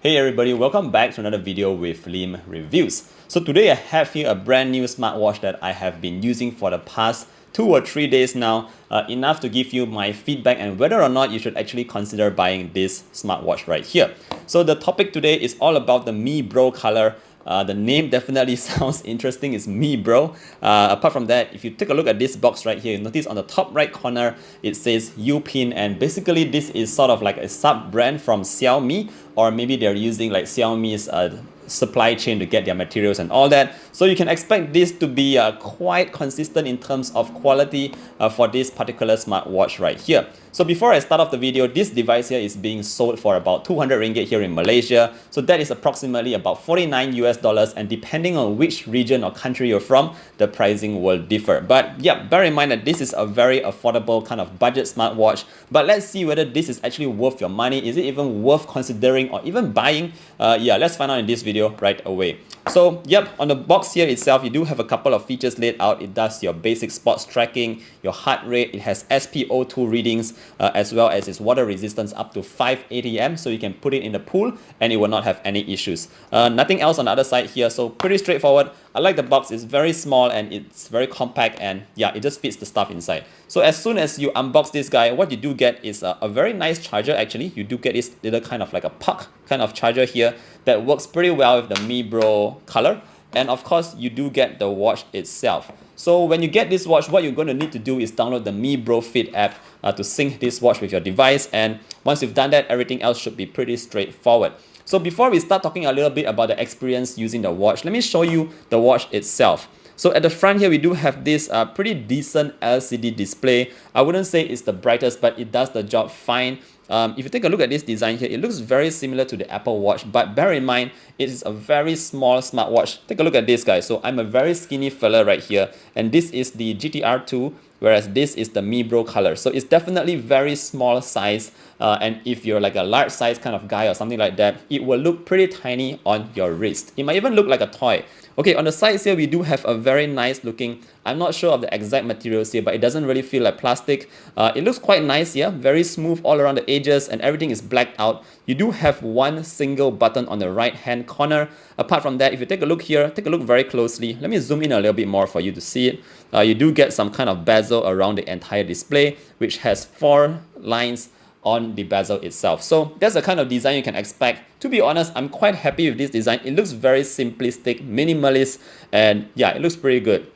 Hey everybody, welcome back to another video with Lim Reviews. So today I have here a brand new smartwatch that I have been using for the past 2 or 3 days now, enough to give you my feedback and whether or not you should actually consider buying this smartwatch right here. So the topic today is all about the Mibro color. The name definitely sounds interesting, it's Mibro. Apart from that, if you take a look at this box right here, you notice on the top right corner, it says Upin, and basically this is sort of like a sub-brand from Xiaomi, or maybe they're using like Xiaomi's supply chain to get their materials and all that. So you can expect this to be quite consistent in terms of quality for this particular smartwatch right here. So before I start off the video, this device here is being sold for about 200 ringgit here in Malaysia. So that is approximately about 49 US dollars, and depending on which region or country you're from, the pricing will differ. But yeah, bear in mind that this is a very affordable kind of budget smartwatch. But let's see whether this is actually worth your money. Is it even worth considering or even buying? Yeah, let's find out in this video right away. So yep, on the box here itself, you do have a couple of features laid out. It does your basic sports tracking, your heart rate, it has SpO2 readings, as well as its water resistance up to 5 ATM, so you can put it in the pool and it will not have any issues. Nothing else on the other side here, so pretty straightforward. I like the box, it's very small and it's very compact, and yeah, it just fits the stuff inside. So as soon as you unbox this guy, what you do get is a very nice charger actually. You do get this little kind of like a puck kind of charger here that works pretty well with the Mibro color. And of course, you do get the watch itself. So when you get this watch, what you're going to need to do is download the Mibro Fit app to sync this watch with your device. And once you've done that, everything else should be pretty straightforward. So before we start talking a little bit about the experience using the watch, let me show you the watch itself. So at the front here, we do have this pretty decent LCD display. I wouldn't say it's the brightest, but it does the job fine. If you take a look at this design here, it looks very similar to the Apple Watch, but bear in mind, it is a very small smartwatch. Take a look at this guy. So I'm a very skinny fella right here, and this is the GTR2, whereas this is the Mibro color. So it's definitely very small size, and if you're like a large size kind of guy or something like that, it will look pretty tiny on your wrist. It might even look like a toy. Okay, on the sides here, we do have a very nice looking, I'm not sure of the exact materials here, but it doesn't really feel like plastic. It looks quite nice here, very smooth all around the edges, and everything is blacked out. You do have one single button on the right hand corner. Apart from that, if you take a look here, take a look very closely. Let me zoom in a little bit more for you to see it. You do get some kind of bezel around the entire display, which has 4 lines on the bezel itself. So that's the kind of design you can expect. To be honest, I'm quite happy with this design. It looks very simplistic, minimalist, and yeah, it looks pretty good.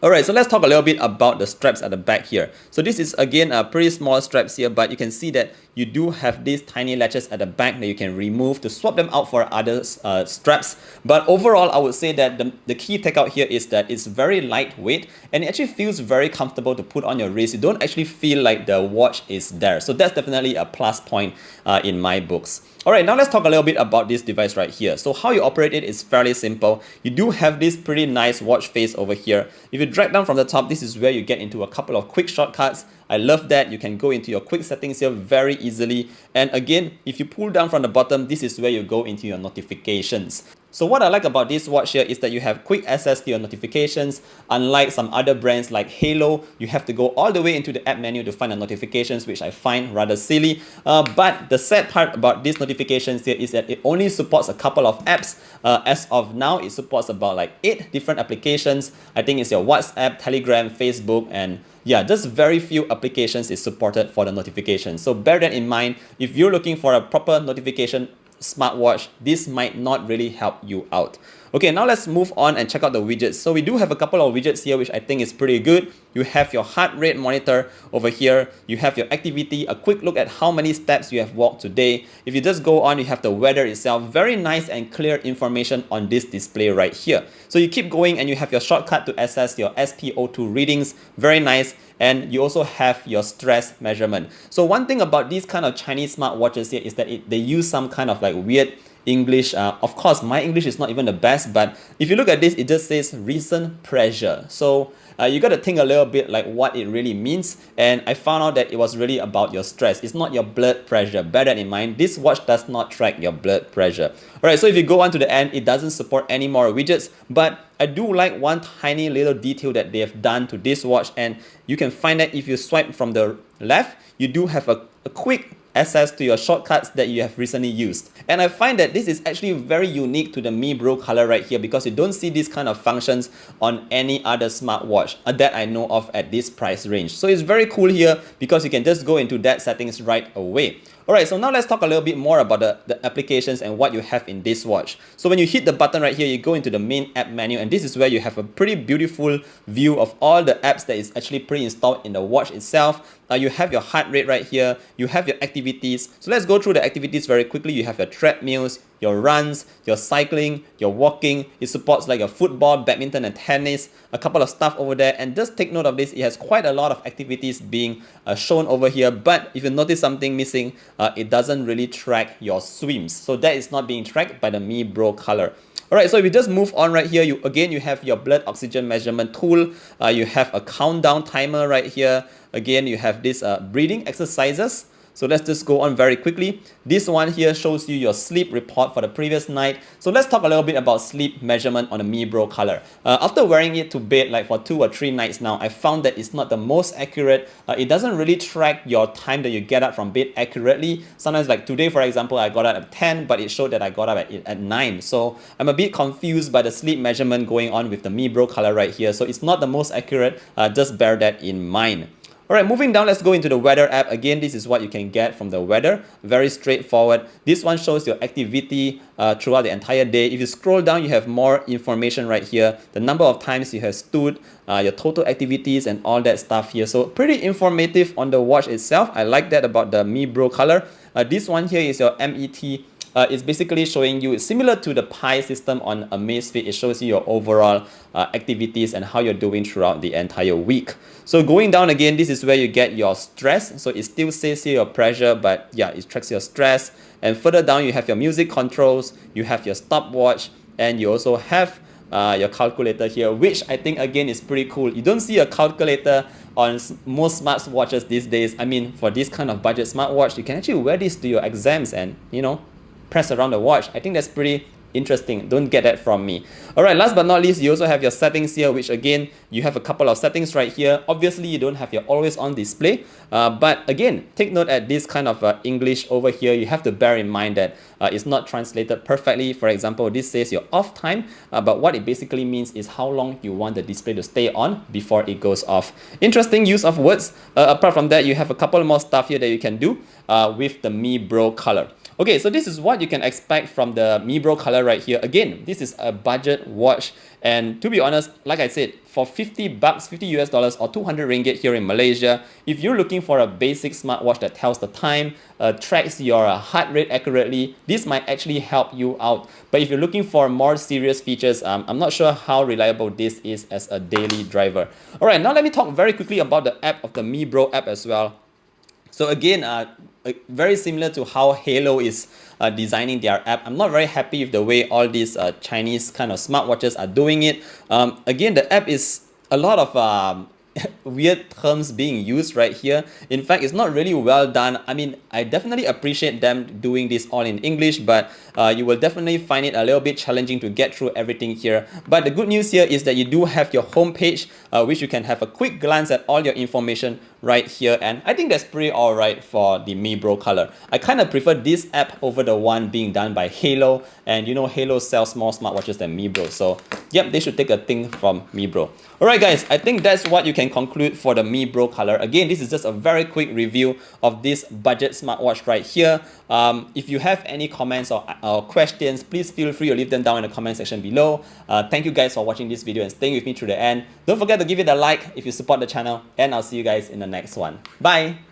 Alright, so let's talk a little bit about the straps at the back here. So this is again a pretty small straps here, but you can see that you do have these tiny latches at the back that you can remove to swap them out for other straps. But overall, I would say that the key takeout here is that it's very lightweight and it actually feels very comfortable to put on your wrist. You don't actually feel like the watch is there. So that's definitely a plus point in my books. Alright, now let's talk a little bit about this device right here. So how you operate it is fairly simple. You do have this pretty nice watch face over here. If you drag down from the top, this is where you get into a couple of quick shortcuts. I love that you can go into your quick settings here very easily. And again, if you pull down from the bottom, this is where you go into your notifications. So what I like about this watch here is that you have quick access to your notifications. Unlike some other brands like Halo, you have to go all the way into the app menu to find the notifications, which I find rather silly. But the sad part about these notifications here is that it only supports a couple of apps. As of now, it supports about like 8 different applications. I think it's your WhatsApp, Telegram, Facebook, and yeah, just very few applications is supported for the notifications. So bear that in mind. If you're looking for a proper notification smartwatch, this might not really help you out. Okay, now let's move on and check out the widgets. So we do have a couple of widgets here, which I think is pretty good. You have your heart rate monitor over here. You have your activity, a quick look at how many steps you have walked today. If you just go on, you have the weather itself. Very nice and clear information on this display right here. So you keep going and you have your shortcut to access your SpO2 readings. Very nice. And you also have your stress measurement. So one thing about these kind of Chinese smartwatches here is that they use some kind of like weird English. Of course, my English is not even the best, but if you look at this, it just says recent pressure. So you got to think a little bit like what it really means. And I found out that it was really about your stress. It's not your blood pressure. Bear that in mind. This watch does not track your blood pressure. Alright, so if you go on to the end, it doesn't support any more widgets, but I do like one tiny little detail that they have done to this watch, and you can find that if you swipe from the left, you do have a quick access to your shortcuts that you have recently used. And I find that this is actually very unique to the Mibro color right here, because you don't see these kind of functions on any other smartwatch that I know of at this price range. So it's very cool here because you can just go into that settings right away. Alright, so now let's talk a little bit more about the applications and what you have in this watch. So when you hit the button right here, you go into the main app menu, and this is where you have a pretty beautiful view of all the apps that is actually pre-installed in the watch itself. You have your heart rate right here, you have your activities. So let's go through the activities very quickly. You have your treadmills, your runs, your cycling, your walking. It supports like your football, badminton and tennis, a couple of stuff over there. And just take note of this, it has quite a lot of activities being shown over here. But if you notice something missing, it doesn't really track your swims. So that is not being tracked by the Mibro color. Alright, so if you just move on right here, you have your blood oxygen measurement tool. You have a countdown timer right here. Again, you have this breathing exercises. So let's just go on very quickly. This one here shows you your sleep report for the previous night. So let's talk a little bit about sleep measurement on the Mibro color. After wearing it to bed like for 2 or 3 nights now, I found that it's not the most accurate. It doesn't really track your time that you get up from bed accurately. Sometimes like today, for example, I got up at 10, but it showed that I got up at 9. So I'm a bit confused by the sleep measurement going on with the Mibro color right here. So it's not the most accurate. Just bear that in mind. Alright, moving down, let's go into the weather app. Again, this is what you can get from the weather. Very straightforward. This one shows your activity throughout the entire day. If you scroll down, you have more information right here. The number of times you have stood, your total activities and all that stuff here. So pretty informative on the watch itself. I like that about the Mibro color. This one here is your MET. It's basically showing you, similar to the Pi system on Amazfit, it shows you your overall activities and how you're doing throughout the entire week. So going down again, this is where you get your stress. So it still says here your pressure, but yeah, it tracks your stress. And further down, you have your music controls, you have your stopwatch, and you also have your calculator here, which I think again is pretty cool. You don't see a calculator on most smartwatches these days. I mean, for this kind of budget smartwatch, you can actually wear this to your exams and, you know, press around the watch. I think that's pretty interesting. Don't get that from me. Alright, last but not least, you also have your settings here, which again, you have a couple of settings right here. Obviously, you don't have your always on display. But again, take note at this kind of English over here, you have to bear in mind that it's not translated perfectly. For example, this says your off time, but what it basically means is how long you want the display to stay on before it goes off. Interesting use of words. Apart from that, you have a couple more stuff here that you can do with the Mibro color. Okay, so this is what you can expect from the Mibro color right here. Again, this is a budget watch, and to be honest, like I said, for 50 bucks, 50 US dollars or 200 ringgit here in Malaysia, if you're looking for a basic smartwatch that tells the time, tracks your heart rate accurately, this might actually help you out. But if you're looking for more serious features, I'm not sure how reliable this is as a daily driver. Alright, now let me talk very quickly about the app of the Mibro app as well. So again, very similar to how Halo is designing their app. I'm not very happy with the way all these Chinese kind of smartwatches are doing it. Again, the app is a lot of weird terms being used right here. In fact, it's not really well done. I mean, I definitely appreciate them doing this all in English, but you will definitely find it a little bit challenging to get through everything here. But the good news here is that you do have your home page, which you can have a quick glance at all your information right here, and I think that's pretty alright for the Mibro color. I kind of prefer this app over the one being done by Halo, and you know Halo sells more smartwatches than Mibro, so yep, they should take a thing from Mibro. Alright guys, I think that's what you can conclude for the Mibro color. Again, this is just a very quick review of this budget smartwatch right here. If you have any comments or questions, please feel free to leave them down in the comment section below. Thank you guys for watching this video and staying with me through the end. Don't forget to give it a like if you support the channel, and I'll see you guys in the next one. Bye!